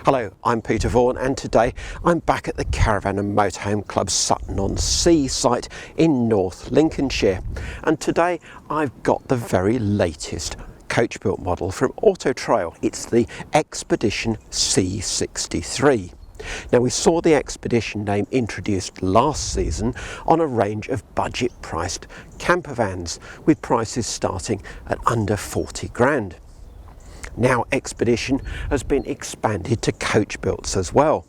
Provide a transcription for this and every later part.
Hello, I'm Peter Vaughan, and today I'm back at the Caravan and Motorhome Club Sutton-on-Sea site in North Lincolnshire, and today I've got the very latest coach built model from Auto Trail. It's the Expedition C63. Now, we saw the Expedition name introduced last season on a range of budget priced campervans with prices starting at under 40 grand. Now Expedition has been expanded to coach builts as well.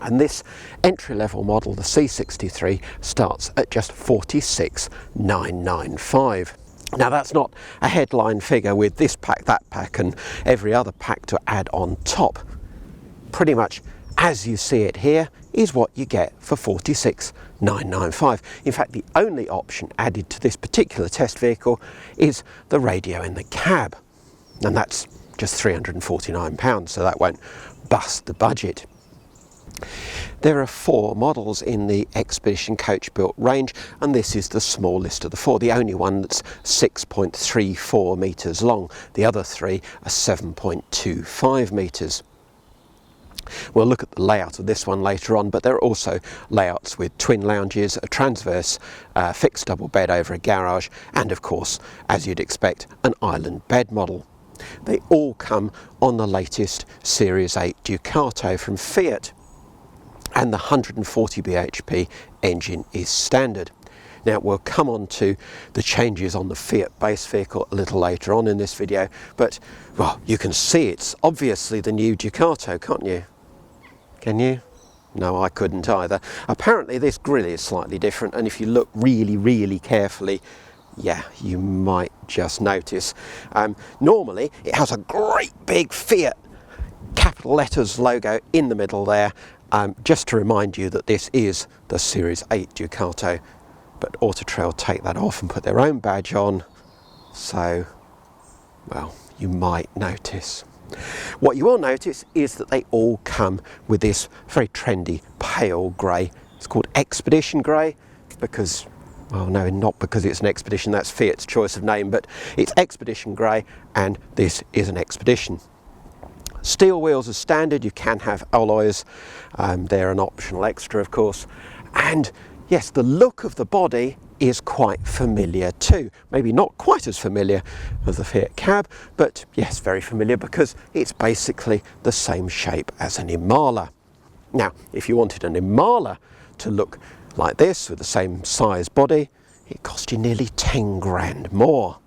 And this entry-level model, the C63, starts at just 46,995. Now that's not a headline figure with this pack, that pack and every other pack to add on top. Pretty much as you see it here is what you get for 46,995. In fact, the only option added to this particular test vehicle is the radio in the cab. And that's just £349, so that won't bust the budget. There are 4 models in the Expedition coach built range, and this is the smallest of the 4, the only one that's 6.34 metres long. The other 3 are 7.25 metres. We'll look at the layout of this one later on, but there are also layouts with twin lounges, a transverse fixed double bed over a garage, and of course, as you'd expect, an island bed model. They all come on the latest Series 8 Ducato from Fiat, and the 140 bhp engine is standard. Now we'll come on to the changes on the Fiat base vehicle a little later on in this video, but well, you can see it's obviously the new Ducato, can't you? Can you? No, I couldn't either. Apparently this grille is slightly different, and if you look really carefully, yeah, you might just notice. Normally it has a great big Fiat capital letters logo in the middle there, just to remind you that this is the Series 8 Ducato, but Auto Trail take that off and put their own badge on, so well, you might notice. What you will notice is that they all come with this very trendy pale grey. It's called Expedition grey because, well, no, not because it's an Expedition, that's Fiat's choice of name, but it's Expedition grey and this is an Expedition. Steel wheels are standard. You can have alloys, they're an optional extra of course, and yes, the look of the body is quite familiar too. Maybe not quite as familiar as the Fiat cab, but yes, very familiar because it's basically the same shape as an Impala. Now, if you wanted an Impala to look like this with the same size body, it cost you nearly 10 grand more.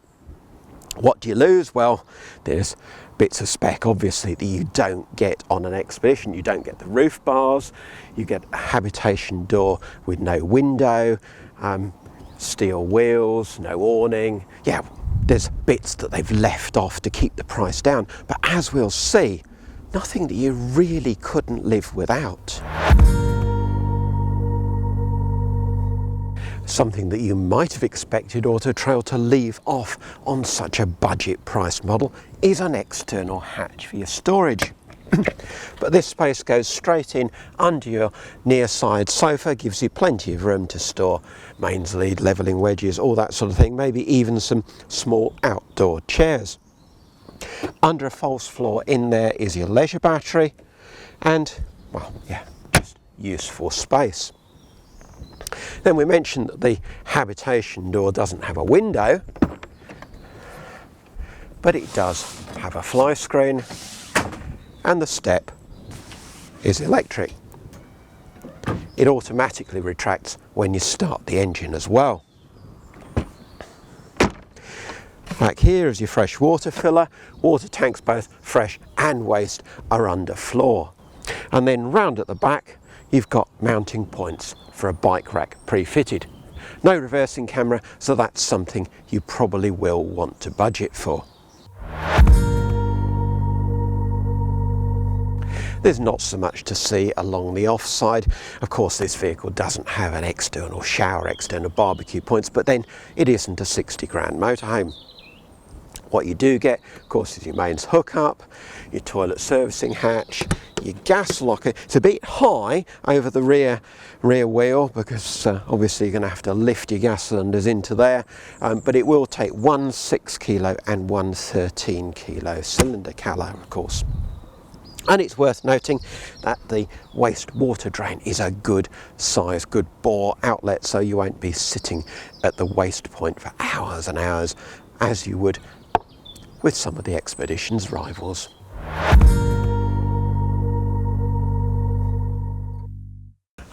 What do you lose? Well, there's bits of spec obviously that you don't get on an Expedition. You don't get the roof bars, you get a Habitation Door with no window, steel wheels, no awning. Yeah, there's bits that they've left off to keep the price down, but as we'll see, nothing that you really couldn't live without. Something that you might have expected Auto Trail to leave off on such a budget price model is an external hatch for your storage. But this space goes straight in under your near side sofa, gives you plenty of room to store mains lead, levelling wedges, all that sort of thing, maybe even some small outdoor chairs. Under a false floor in there is your leisure battery and, well, yeah, just useful space. Then we mentioned that the Habitation Door doesn't have a window, but it does have a fly screen, and the step is electric. It automatically retracts when you start the engine as well. Back here is your fresh water filler. Water tanks, both fresh and waste, are under floor. And then round at the back you've got mounting points for a bike rack pre-fitted. No reversing camera, so that's something you probably will want to budget for. There's not so much to see along the offside. Of course, this vehicle doesn't have an external shower, external barbecue points, but then it isn't a 60 grand motorhome. What you do get, of course, is your mains hookup, your toilet servicing hatch, your gas locker. It's a bit high over the rear wheel because obviously you're going to have to lift your gas cylinders into there, but it will take one 6 kilo and one 13 kilo cylinder calo, of course. And it's worth noting that the waste water drain is a good size, good bore outlet, so you won't be sitting at the waste point for hours and hours as you would with some of the Expedition's rivals.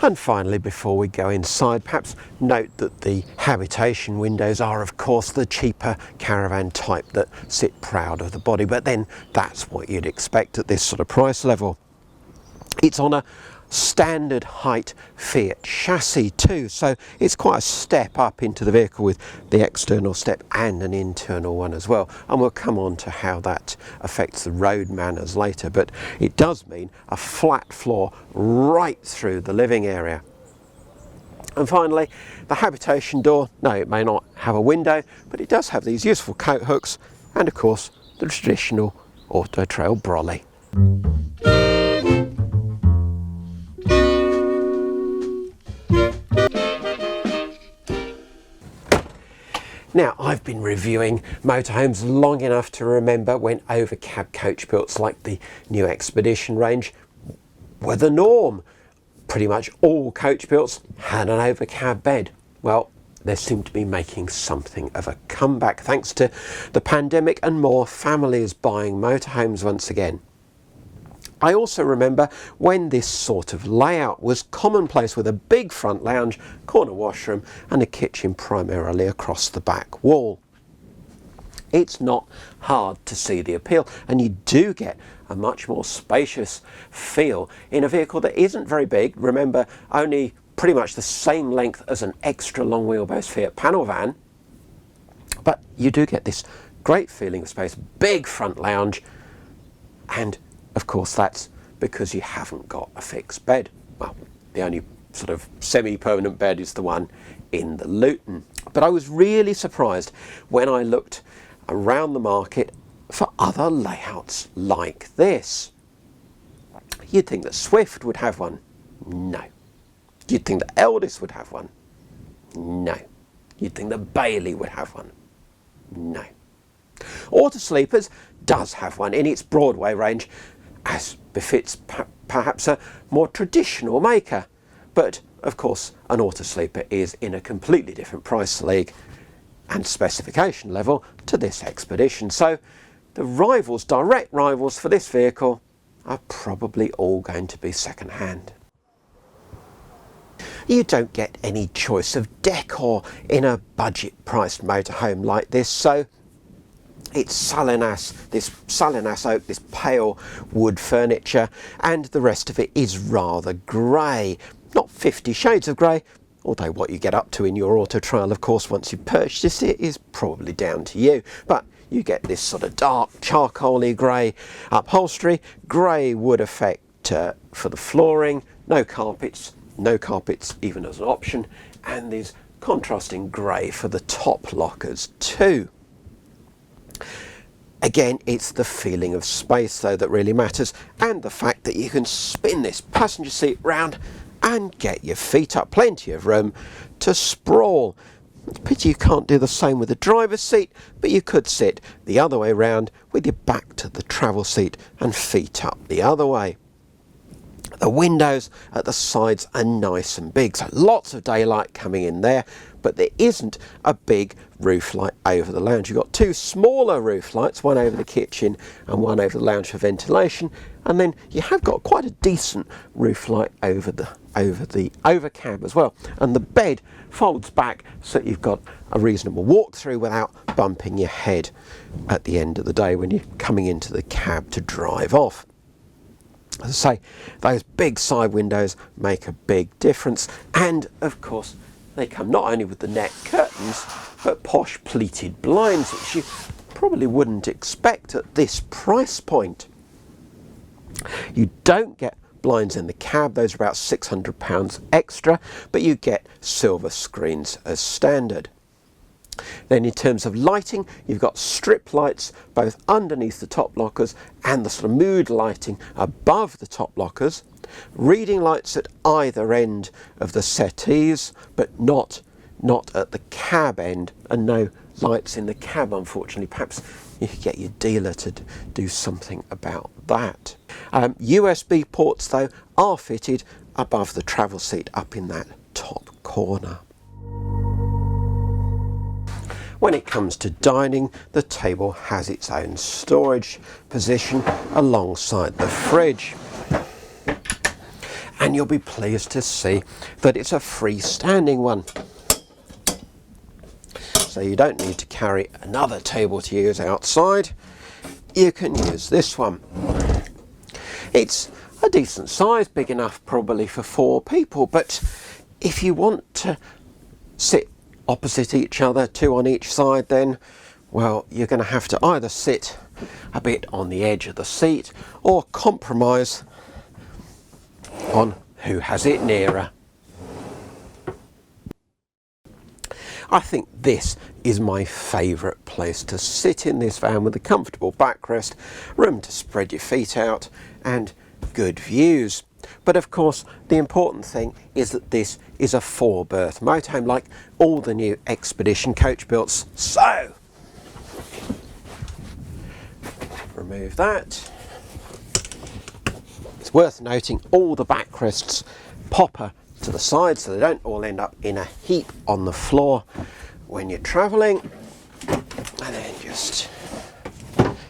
And finally, before we go inside, perhaps note that the Habitation windows are of course the cheaper caravan type that sit proud of the body, but then that's what you'd expect at this sort of price level. It's on a standard height Fiat chassis too, so it's quite a step up into the vehicle with the external step and an internal one as well, and we'll come on to how that affects the road manners later, but it does mean a flat floor right through the living area. And finally, the Habitation Door, no, it may not have a window, but it does have these useful coat hooks and of course the traditional Auto Trail brolly. Now, I've been reviewing motorhomes long enough to remember when overcab coach builts like the new Expedition range were the norm. Pretty much all coach builts had an overcab bed. Well, they seem to be making something of a comeback thanks to the pandemic and more families buying motorhomes once again. I also remember when this sort of layout was commonplace, with a big front lounge, corner washroom and a kitchen primarily across the back wall. It's not hard to see the appeal, and you do get a much more spacious feel in a vehicle that isn't very big. Remember, only pretty much the same length as an extra long wheelbase Fiat panel van, but you do get this great feeling of space, big front lounge, and of course that's because you haven't got a fixed bed. Well, the only sort of semi-permanent bed is the one in the Luton. But I was really surprised when I looked around the market for other layouts like this. You'd think that Swift would have one. No. You'd think that Eldis would have one. No. You'd think that Bailey would have one. No. Autosleepers does have one in its Broadway range, as befits perhaps a more traditional maker. But of course an Autosleeper is in a completely different price league and specification level to this Expedition. So the rivals, direct rivals for this vehicle, are probably all going to be second hand. You don't get any choice of decor in a budget priced motorhome like this, so it's this Salinas oak, this pale wood furniture, and the rest of it is rather grey. Not 50 shades of grey, although what you get up to in your Auto Trail, of course, once you purchase it is probably down to you. But you get this sort of dark charcoaly grey upholstery, grey wood effect for the flooring, no carpets even as an option, and these contrasting grey for the top lockers too. Again, it's the feeling of space though that really matters, and the fact that you can spin this passenger seat round and get your feet up, plenty of room to sprawl. It's a pity you can't do the same with the driver's seat, but you could sit the other way round with your back to the travel seat and feet up the other way. The windows at the sides are nice and big, so lots of daylight coming in there, but there isn't a big roof light over the lounge. You've got two smaller roof lights, one over the kitchen and one over the lounge for ventilation, and then you have got quite a decent roof light over the overcab as well. And the bed folds back so you've got a reasonable walk through without bumping your head at the end of the day when you're coming into the cab to drive off. As I say, those big side windows make a big difference, and of course they come not only with the net curtains but posh pleated blinds, which you probably wouldn't expect at this price point. You don't get blinds in the cab, those are about £600 extra, but you get silver screens as standard. Then in terms of lighting, you've got strip lights both underneath the top lockers and the sort of mood lighting above the top lockers, reading lights at either end of the settees, but not at the cab end, and no lights in the cab, unfortunately. Perhaps you could get your dealer to do something about that. USB ports, though, are fitted above the travel seat up in that top corner. When it comes to dining, the table has its own storage position alongside the fridge. And you'll be pleased to see that it's a freestanding one. So you don't need to carry another table to use outside. You can use this one. It's a decent size, big enough probably for 4 people, but if you want to sit opposite each other, 2 on each side, then, well, you're going to have to either sit a bit on the edge of the seat or compromise on who has it nearer. I think this is my favourite place to sit in this van, with a comfortable backrest, room to spread your feet out and good views. But of course the important thing is that this is a 4-berth motorhome, like all the new Expedition coach builts. So remove that. It's worth noting all the backrests popper to the side so they don't all end up in a heap on the floor when you're travelling. And then just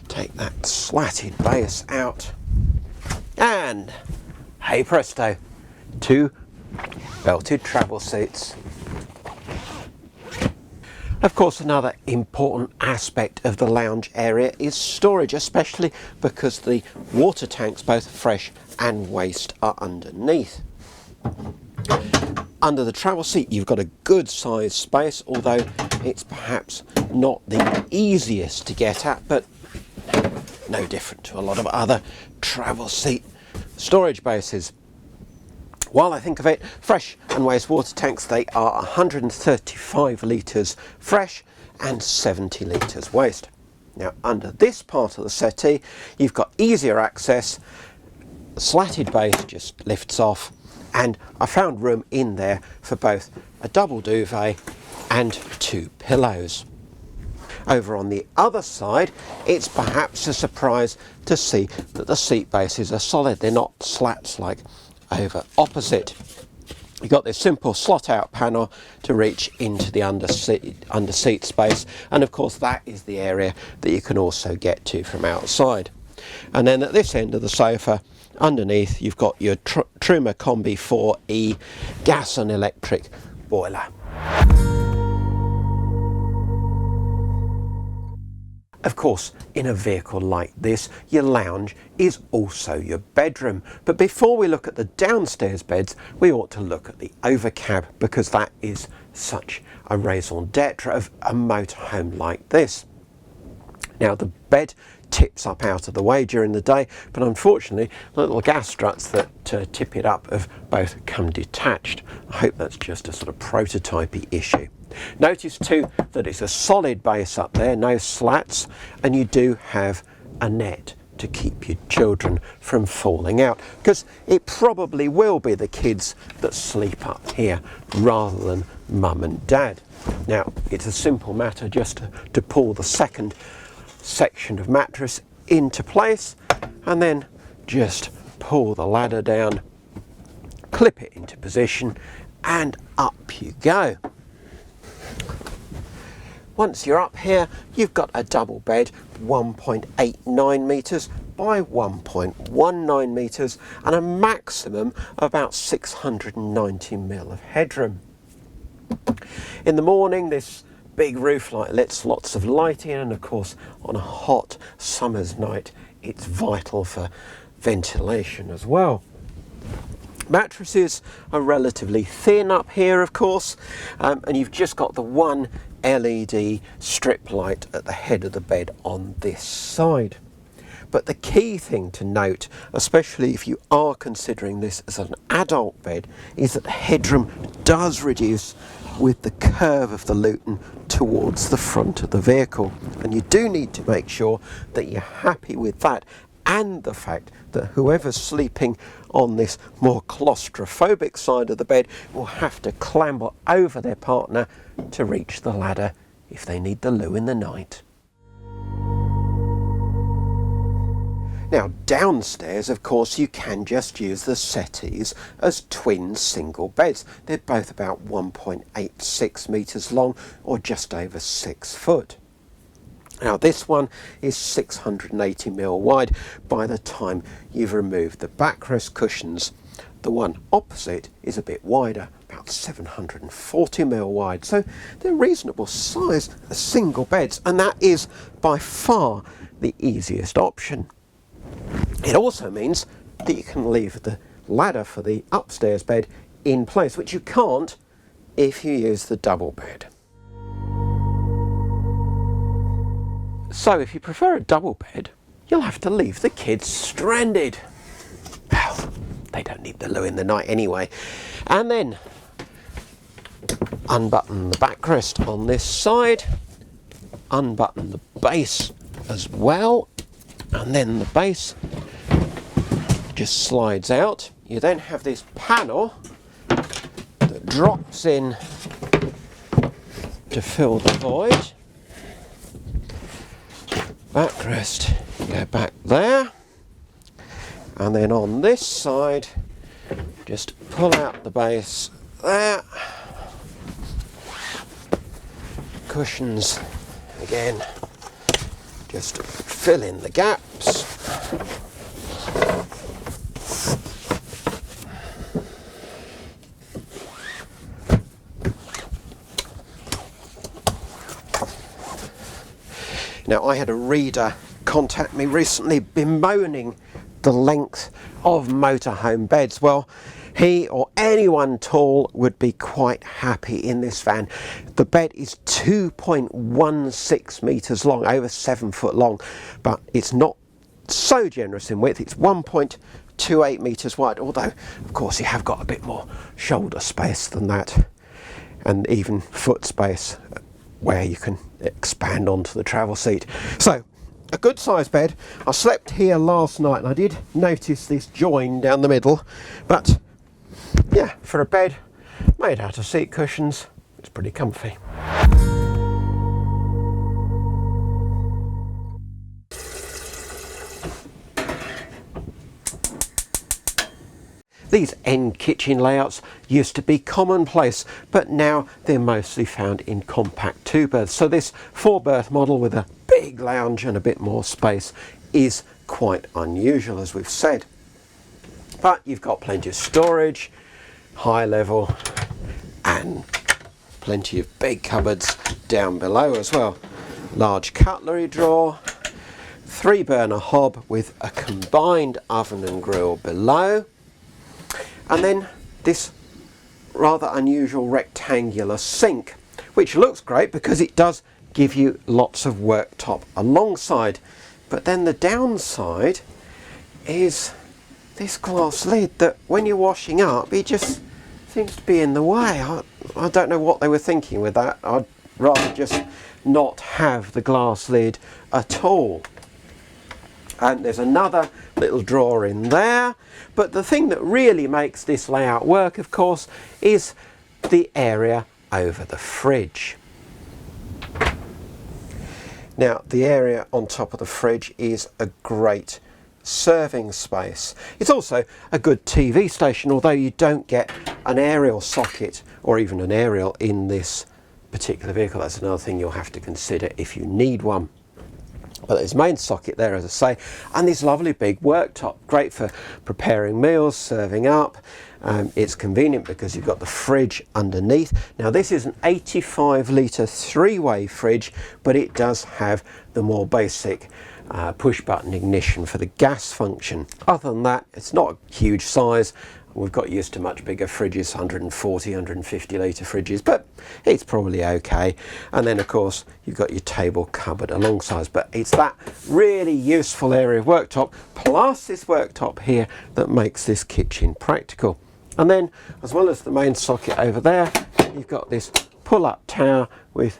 take that slatted base out, and hey presto, 2 belted travel seats. Of course, another important aspect of the lounge area is storage, especially because the water tanks, both fresh and waste, are underneath. Under the travel seat you've got a good sized space, although it's perhaps not the easiest to get at, but no different to a lot of other travel seat storage bases. While I think of it, fresh and waste water tanks, they are 135 litres fresh and 70 litres waste. Now under this part of the settee you've got easier access, the slatted base just lifts off, and I found room in there for both a double duvet and 2 pillows. Over on the other side, it's perhaps a surprise to see that the seat bases are solid. They're not slats like over opposite. You've got this simple slot out panel to reach into the under seat space, and of course that is the area that you can also get to from outside. And then at this end of the sofa, underneath, you've got your Truma Combi 4E gas and electric boiler. Of course, in a vehicle like this, your lounge is also your bedroom. But before we look at the downstairs beds, we ought to look at the overcab, because that is such a raison d'etre of a motorhome like this. Now, the bed tips up out of the way during the day, but unfortunately the little gas struts that tip it up have both come detached. I hope that's just a sort of prototypey issue. Notice too that it's a solid base up there, no slats, and you do have a net to keep your children from falling out, because it probably will be the kids that sleep up here rather than mum and dad. Now, it's a simple matter just to pull the second section of mattress into place, and then just pull the ladder down, clip it into position, and up you go. Once you're up here, you've got a double bed, 1.89 metres by 1.19 metres, and a maximum of about 690 mil of headroom. In the morning, this big roof light lets lots of light in, and of course on a hot summer's night it's vital for ventilation as well. Mattresses are relatively thin up here, of course, and you've just got the one LED strip light at the head of the bed on this side. But the key thing to note, especially if you are considering this as an adult bed, is that the headroom does reduce with the curve of the Luton towards the front of the vehicle, and you do need to make sure that you're happy with that, and the fact that whoever's sleeping on this more claustrophobic side of the bed will have to clamber over their partner to reach the ladder if they need the loo in the night. Now downstairs, of course, you can just use the settees as twin single beds. They're both about 1.86 metres long, or just over 6 foot. Now this one is 680mm wide by the time you've removed the backrest cushions. The one opposite is a bit wider, about 740mm wide, so they're reasonable size as single beds, and that is by far the easiest option. It also means that you can leave the ladder for the upstairs bed in place, which you can't if you use the double bed. So if you prefer a double bed, you'll have to leave the kids stranded. Well, they don't need the loo in the night anyway. And then unbutton the backrest on this side, unbutton the base as well, and then the base just slides out. You then have this panel that drops in to fill the void. Backrest, go back there, and then on this side just pull out the base there. Cushions again, just fill in the gaps. Now, I had a reader contact me recently bemoaning the length of motorhome beds. Well, he or anyone tall would be quite happy in this van. The bed is 2.16 metres long, over 7 foot long, but it's not so generous in width. It's 1.28 metres wide, although of course you have got a bit more shoulder space than that, and even foot space where you can expand onto the travel seat. So a good sized bed. I slept here last night and I did notice this join down the middle, but yeah, for a bed made out of seat cushions, it's pretty comfy. These end kitchen layouts used to be commonplace, but now they're mostly found in compact 2-berths. So this 4-berth model with a big lounge and a bit more space is quite unusual, as we've said. But you've got plenty of storage, high level, and plenty of big cupboards down below as well. Large cutlery drawer, 3-burner hob with a combined oven and grill below. And then this rather unusual rectangular sink, which looks great because it does give you lots of worktop alongside. But then the downside is this glass lid that when you're washing up, it just seems to be in the way. I don't know what they were thinking with that. I'd rather just not have the glass lid at all. And there's another little drawer in there, but the thing that really makes this layout work, of course, is the area over the fridge. Now, the area on top of the fridge is a great serving space. It's also a good TV station, although you don't get an aerial socket or even an aerial in this particular vehicle. That's another thing you'll have to consider if you need one. But there's main socket there, as I say, and this lovely big worktop, great for preparing meals, serving up. It's convenient because you've got the fridge underneath. Now this is an 85 litre 3-way fridge, but it does have the more basic push button ignition for the gas function. Other than that, it's not a huge size. We've got used to much bigger fridges, 140, 150 litre fridges, but it's probably okay. And then of course you've got your table cupboard alongside, but it's that really useful area of worktop plus this worktop here that makes this kitchen practical. And then, as well as the main socket over there, you've got this pull-up tower with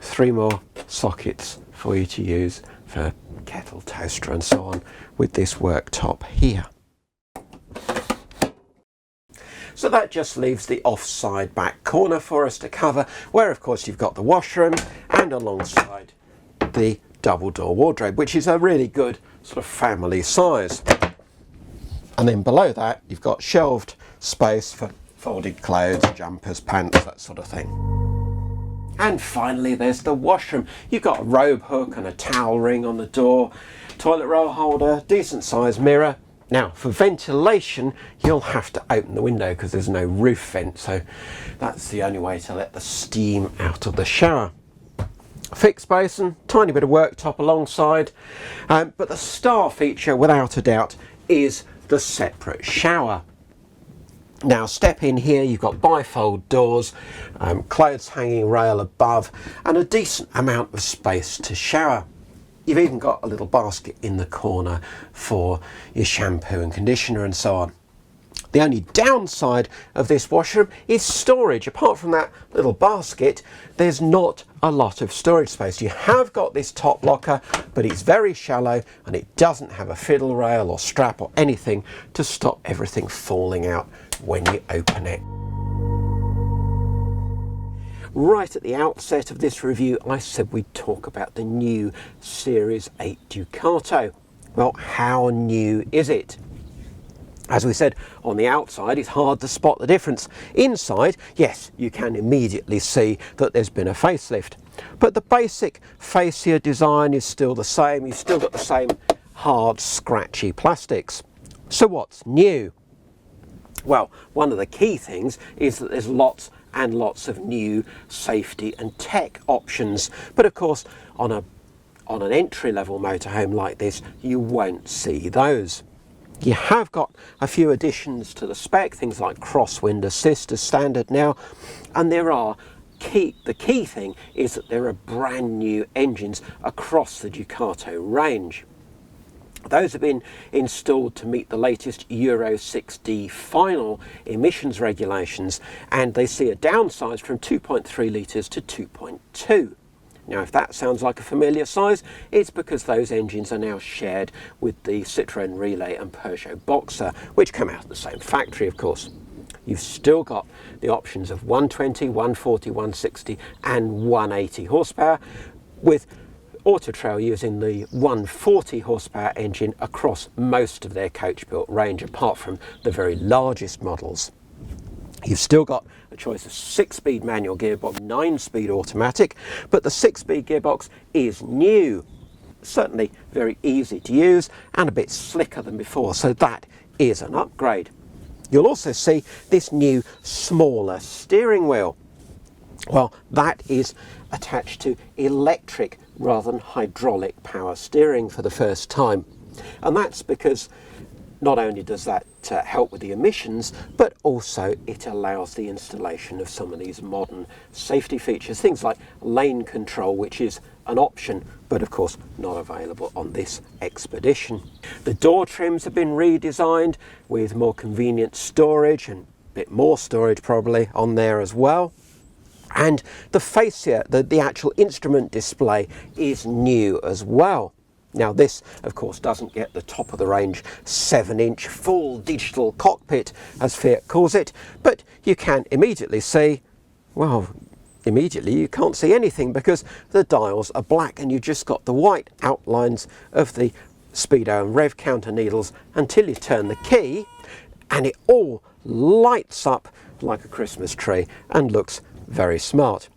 3 more sockets for you to use for kettle, toaster and so on with this worktop here. So that just leaves the offside back corner for us to cover, where of course you've got the washroom and alongside the double door wardrobe, which is a really good sort of family size. And then below that you've got shelved space for folded clothes, jumpers, pants, that sort of thing. And finally there's the washroom. You've got a robe hook and a towel ring on the door, toilet roll holder, decent sized mirror. Now for ventilation you'll have to open the window because there's no roof vent, so that's the only way to let the steam out of the shower. Fixed basin, tiny bit of worktop alongside, but the star feature without a doubt is the separate shower. Now step in here, you've got bifold doors, clothes hanging rail above and a decent amount of space to shower. You've even got a little basket in the corner for your shampoo and conditioner and so on. The only downside of this washroom is storage. Apart from that little basket, there's not a lot of storage space. You have got this top locker, but it's very shallow and it doesn't have a fiddle rail or strap or anything to stop everything falling out when you open it. Right at the outset of this review, I said we'd talk about the new Series 8 Ducato. Well, how new is it? As we said, on the outside it's hard to spot the difference. Inside, yes, you can immediately see that there's been a facelift. But the basic fascia design is still the same. You've still got the same hard, scratchy plastics. So what's new? Well, one of the key things is that there's lots and lots of new safety and tech options. But of course, on an entry-level motorhome like this, you won't see those. You have got a few additions to the spec, things like crosswind assist as standard now, and the key thing is that there are brand new engines across the Ducato range. Those have been installed to meet the latest Euro 6D final emissions regulations, and they see a downsize from 2.3 litres to 2.2. Now, if that sounds like a familiar size, it's because those engines are now shared with the Citroën Relay and Peugeot Boxer, which come out of the same factory, of course. You've still got the options of 120, 140, 160 and 180 horsepower, with Auto Trail using the 140 horsepower engine across most of their coach-built range, apart from the very largest models. You've still got a choice of 6-speed manual gearbox, 9-speed automatic, but the 6-speed gearbox is new. Certainly very easy to use and a bit slicker than before, so that is an upgrade. You'll also see this new smaller steering wheel. Well, that is attached to electric rather than hydraulic power steering for the first time. And that's because not only does that help with the emissions, but also it allows the installation of some of these modern safety features, things like lane control, which is an option, but of course not available on this Expedition. The door trims have been redesigned with more convenient storage and a bit more storage probably on there as well. And the fascia, the actual instrument display, is new as well. Now this, of course, doesn't get the top of the range 7-inch full digital cockpit, as Fiat calls it, but you can immediately see, well, immediately you can't see anything because the dials are black and you've just got the white outlines of the speedo and rev counter needles until you turn the key and it all lights up like a Christmas tree and looks very smart.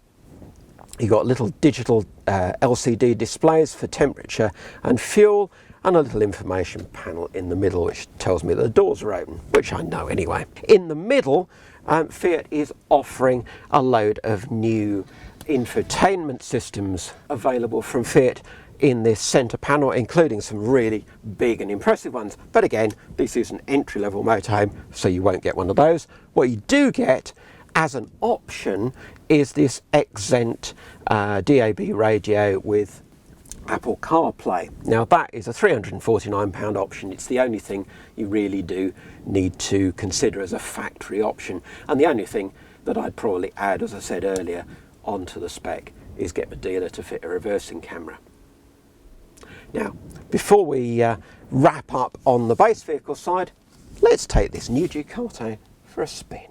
You've got little digital LCD displays for temperature and fuel, and a little information panel in the middle which tells me that the doors are open, which I know anyway. In the middle, Fiat is offering a load of new infotainment systems available from Fiat in this centre panel, including some really big and impressive ones. But again, this is an entry-level motorhome, so you won't get one of those. What you do get as an option is this Xent DAB radio with Apple CarPlay. Now that is a £349 option. It's the only thing you really do need to consider as a factory option. And the only thing that I'd probably add, as I said earlier, onto the spec is get the dealer to fit a reversing camera. Now, before we wrap up on the base vehicle side, let's take this new Ducato for a spin.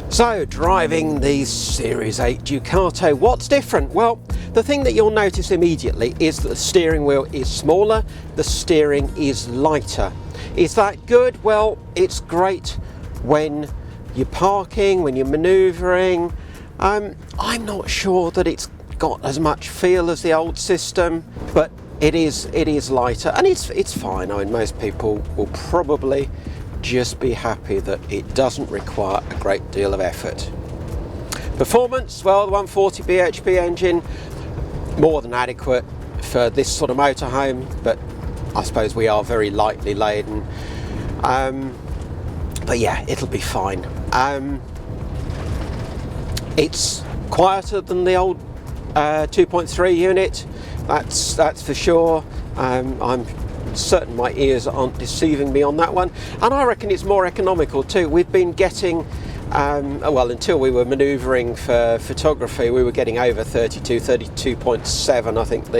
So, driving the Series 8 Ducato, what's different? Well, the thing that you'll notice immediately is that the steering wheel is smaller, the steering is lighter. Is that good? Well, it's great when you're parking, when you're manoeuvring. I'm not sure that it's got as much feel as the old system, but it is lighter, and it's fine. I mean, most people will probably just be happy that it doesn't require a great deal of effort. Performance, well, the 140 bhp engine, more than adequate for this sort of motorhome, but I suppose we are very lightly laden. But yeah, it'll be fine. It's quieter than the old 2.3 unit, that's for sure. I'm certain my ears aren't deceiving me on that one, and I reckon it's more economical too. We've been getting well, until we were manoeuvring for photography, we were getting over 32.7. I think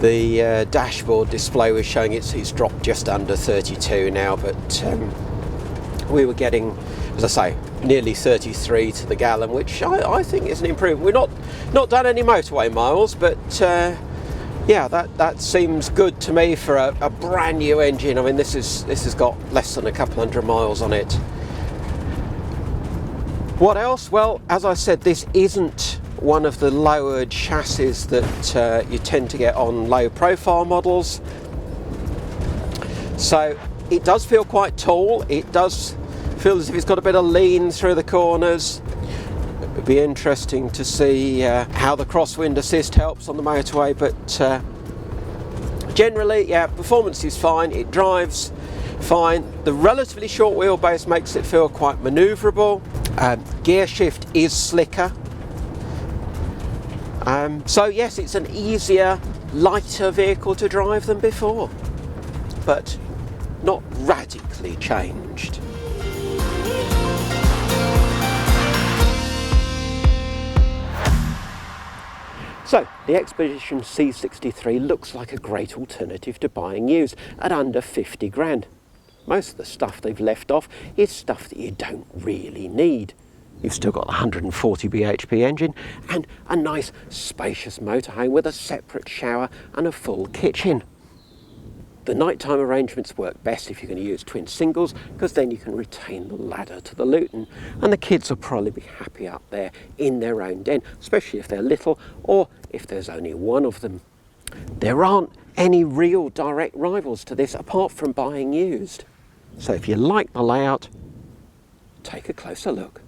the dashboard display was showing it's dropped just under 32 now, but we were getting, as I say, nearly 33 to the gallon, which I think is an improvement. We've not done any motorway miles, but yeah, that seems good to me for a brand new engine. I mean, this has got less than a couple hundred miles on it. What else? Well, as I said, this isn't one of the lowered chassis that you tend to get on low profile models. So it does feel quite tall. It does feel as if it's got a bit of lean through the corners. It'd be interesting to see how the crosswind assist helps on the motorway, but generally, yeah, performance is fine. It drives fine. The relatively short wheelbase makes it feel quite manoeuvrable. Gear shift is slicker. So yes, it's an easier, lighter vehicle to drive than before, but not radically changed. So, the Expedition C63 looks like a great alternative to buying used at under 50 grand. Most of the stuff they've left off is stuff that you don't really need. You've still got the 140 bhp engine and a nice spacious motorhome with a separate shower and a full kitchen. The nighttime arrangements work best if you're going to use twin singles, because then you can retain the ladder to the Luton, and the kids will probably be happy up there in their own den, especially if they're little or if there's only one of them. There aren't any real direct rivals to this apart from buying used. So if you like the layout, take a closer look.